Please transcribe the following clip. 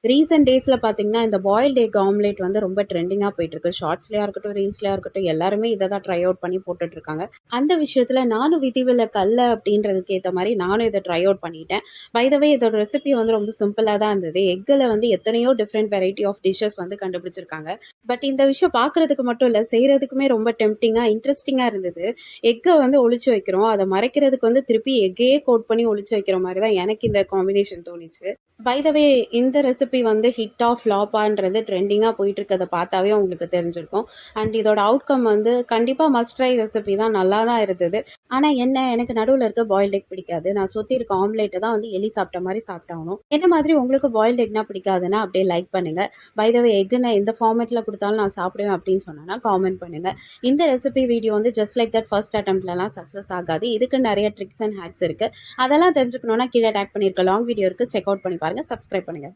Recent டேஸில் பார்த்தீங்கன்னா இந்த பாயில்ட் எக் ஆம்லேட் வந்து ரொம்ப ட்ரெண்டிங்காக போயிட்டுருக்கு. ஷார்ட்ஸ்லேயா இருக்கட்டும், ரீல்ஸ்லேயா இருக்கட்டும், எல்லாருமே இதை தான் ட்ரை அவுட் பண்ணி போட்டுட்ருக்காங்க. அந்த விஷயத்தில் நானும் விதிவிலக்கு அல்ல அப்படின்றதுக்கு ஏற்ற மாதிரி நானும் இதை ட்ரை அவுட் பண்ணிட்டேன். பை த வே இதோட ரெசிபி வந்து ரொம்ப சிம்பிளாக தான் இருந்தது. எக்கில் வந்து எத்தனையோ டிஃப்ரெண்ட் வெரைட்டி ஆஃப் டிஷ்ஷஸ் வந்து கண்டுபிடிச்சிருக்காங்க. பட் இந்த விஷயம் பார்க்குறதுக்கு மட்டும் இல்லை, செய்கிறதுக்குமே ரொம்ப டெம்ப்டிங்காக இன்ட்ரெஸ்டிங்காக இருந்தது. எக்கை வந்து ஒளிச்சு வைக்கிறோம், அதை மறைக்கிறதுக்கு வந்து திருப்பி எக்கையே கோட் பண்ணி ஒளிச்சு வைக்கிற மாதிரி தான் எனக்கு இந்த காம்பினேஷன் தோணுச்சு. பை த வே இந்த ரெசிபி வந்து ஹிட்டா ஃப்ளாப்பான்றது ட்ரெண்டிங்காக போயிட்டு இருக்கிறத பார்த்தாவே உங்களுக்கு தெரிஞ்சிருக்கும். அண்ட் இதோட அவுட்கம் வந்து கண்டிப்பாக மஸ்ட் ட்ரை ரெசிபி தான், நல்லா தான் இருந்தது. ஆனால் என்ன, எனக்கு நடுவில் இருக்க பாயில்ட் எக் பிடிக்காது. நான் சுற்றி இருக்க ஆம்லேட்டை தான் வந்து எலி சாப்பிட்ட மாதிரி சாப்பிட்டாகணும். என்ன மாதிரி உங்களுக்கு பாயில்ட் எக்னா பிடிக்காதுன்னா அப்படியே லைக் பண்ணுங்கள். பை த வே எக்கு நான் எந்த ஃபார்மேட்டில் கொடுத்தாலும் நான் சாப்பிடுவேன் அப்படின்னு சொன்னேன்னா காமெண்ட் பண்ணுங்கள். இந்த ரெசிபி வீடியோ வந்து ஜஸ்ட் லைக் தட் ஃபர்ஸ்ட் அட்டம்ப்ட்லலாம் சக்ஸஸ் ஆகாது. இதுக்கு நிறைய ட்ரிக்ஸ் அண்ட் ஹேக்ஸ் இருக்குது. அதெல்லாம் தெரிஞ்சுக்கணுன்னா கீழே டேக் பண்ணியிருக்க லாங் வீடியோ இருக்குது, செக் அவுட் பண்ணி பாருங்கள். சப்ஸ்கிரைப் பண்ணுங்கள்.